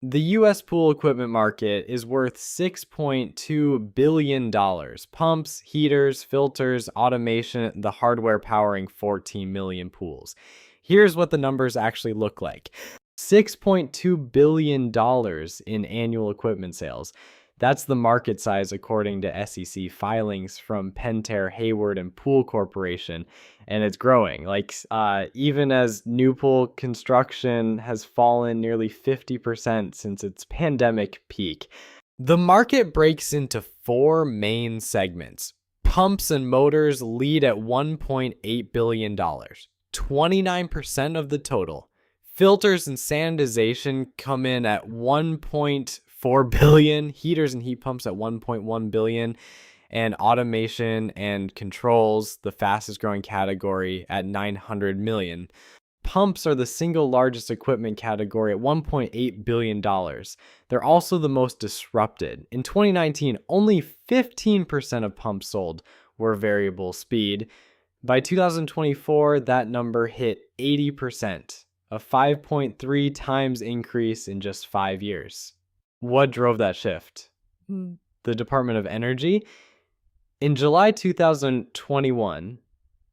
The US pool equipment market is worth $6.2 billion. Pumps, heaters, filters, automation, the hardware powering 14 million pools. Here's what the numbers actually look like. $6.2 billion in annual equipment sales. That's the market size according to SEC filings from Pentair, Hayward, and Pool Corporation, and it's growing. Even as new pool construction has fallen nearly 50% since its pandemic peak. The market breaks into four main segments. Pumps and motors lead at $1.8 billion, 29% of the total. Filters and sanitization come in at $1.4 billion, heaters and heat pumps at $1.1 billion, and automation and controls, the fastest growing category, at $900 million. Pumps are the single largest equipment category at $1.8 billion. They're also the most disrupted. In 2019, only 15% of pumps sold were variable speed. By 2024, that number hit 80%, a 5.3 times increase in just 5 years. What drove that shift? The Department of Energy. In July 2021,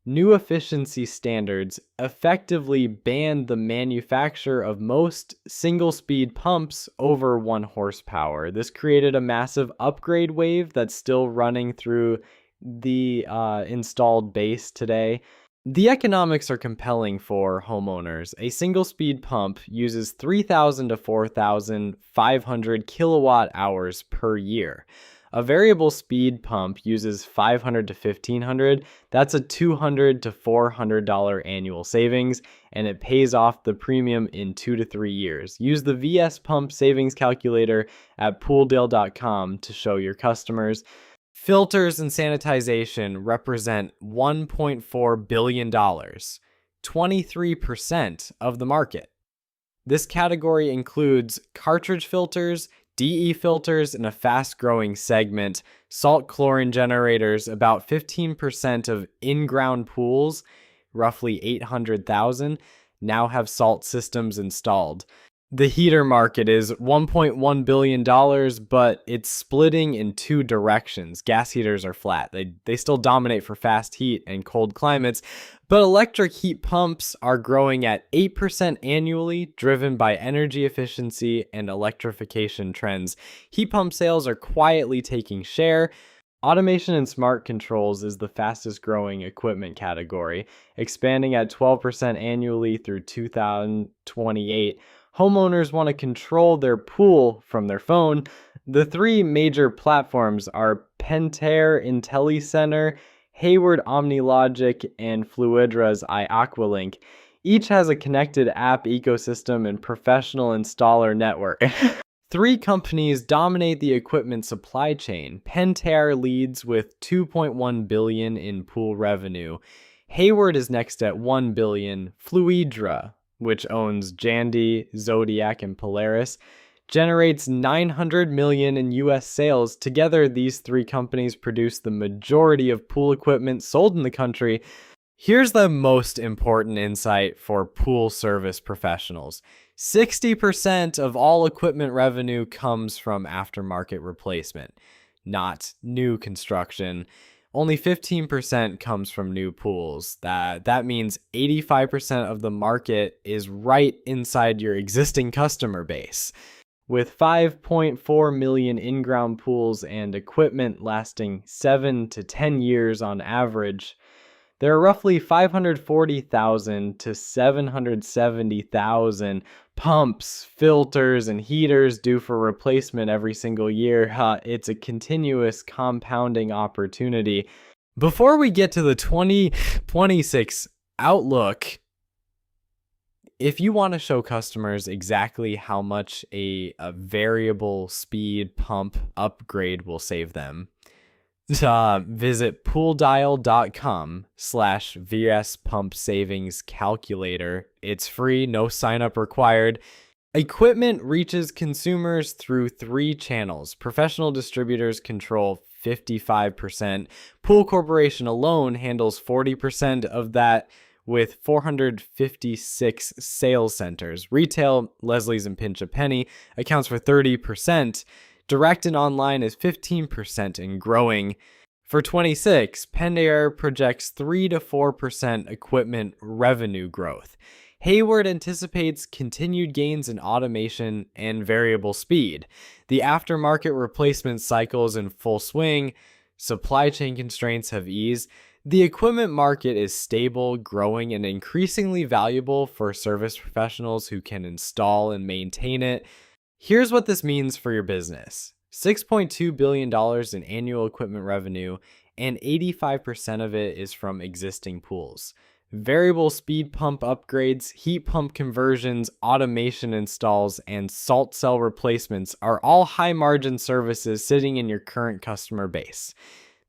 new efficiency standards effectively banned the manufacture of most single-speed pumps over 1 horsepower. This created a massive upgrade wave that's still running through the installed base today. The economics are compelling for homeowners. A single-speed pump uses 3,000 to 4,500 kilowatt hours per year. A variable speed pump uses 500 to 1,500. That's a $200 to $400 annual savings, and it pays off the premium in 2 to 3 years. Use the VS Pump Savings Calculator at pooldale.com to show your customers. Filters and sanitization represent $1.4 billion, 23% of the market. This category includes cartridge filters, DE filters, and a fast-growing segment, salt chlorine generators. About 15% of in-ground pools, roughly 800,000, now have salt systems installed. The heater market is $1.1 billion, but it's splitting in two directions. Gas heaters are flat. They still dominate for fast heat and cold climates, but electric heat pumps are growing at 8% annually, driven by energy efficiency and electrification trends. Heat pump sales are quietly taking share. Automation and smart controls is the fastest growing equipment category, expanding at 12% annually through 2028. Homeowners want to control their pool from their phone. The three major platforms are Pentair IntelliCenter, Hayward OmniLogic, and Fluidra's iAqualink. Each has a connected app ecosystem and professional installer network. Three companies dominate the equipment supply chain. Pentair leads with $2.1 billion in pool revenue. Hayward is next at $1 billion. Fluidra, which owns Jandy, Zodiac, and Polaris, generates $900 million in U.S. sales. Together, these three companies produce the majority of pool equipment sold in the country. Here's the most important insight for pool service professionals. 60% of all equipment revenue comes from aftermarket replacement, not new construction. Only 15% comes from new pools. That means 85% of the market is right inside your existing customer base. With 5.4 million in-ground pools and equipment lasting 7 to 10 years on average, there are roughly 540,000 to 770,000 pumps, filters, and heaters due for replacement every single year. It's a continuous compounding opportunity. Before we get to the 2026 outlook, if you want to show customers exactly how much a variable speed pump upgrade will save them, visit pooldial.com/VS Pump Savings Calculator. It's free, no sign up required. Equipment reaches consumers through 3 channels. Professional distributors control 55%. Pool Corporation alone handles 40% of that, with 456 sales centers. Retail, Leslie's and Pinch a Penny, accounts for 30%. Direct and online is 15% and growing. For 26, Pendair projects 3 to 4% equipment revenue growth. Hayward anticipates continued gains in automation and variable speed. The aftermarket replacement cycle is in full swing. Supply chain constraints have eased. The equipment market is stable, growing, and increasingly valuable for service professionals who can install and maintain it. Here's what this means for your business. $6.2 billion in annual equipment revenue, and 85% of it is from existing pools. Variable speed pump upgrades, heat pump conversions, automation installs, and salt cell replacements are all high margin services sitting in your current customer base.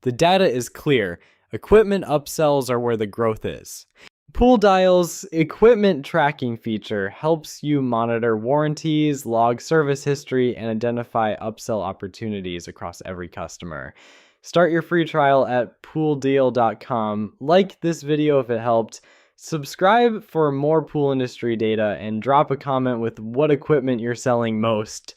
The data is clear. Equipment upsells are where the growth is. Pool Dial's equipment tracking feature helps you monitor warranties, log service history, and identify upsell opportunities across every customer. Start your free trial at pooldeal.com. Like this video if it helped. Subscribe for more pool industry data and drop a comment with what equipment you're selling most.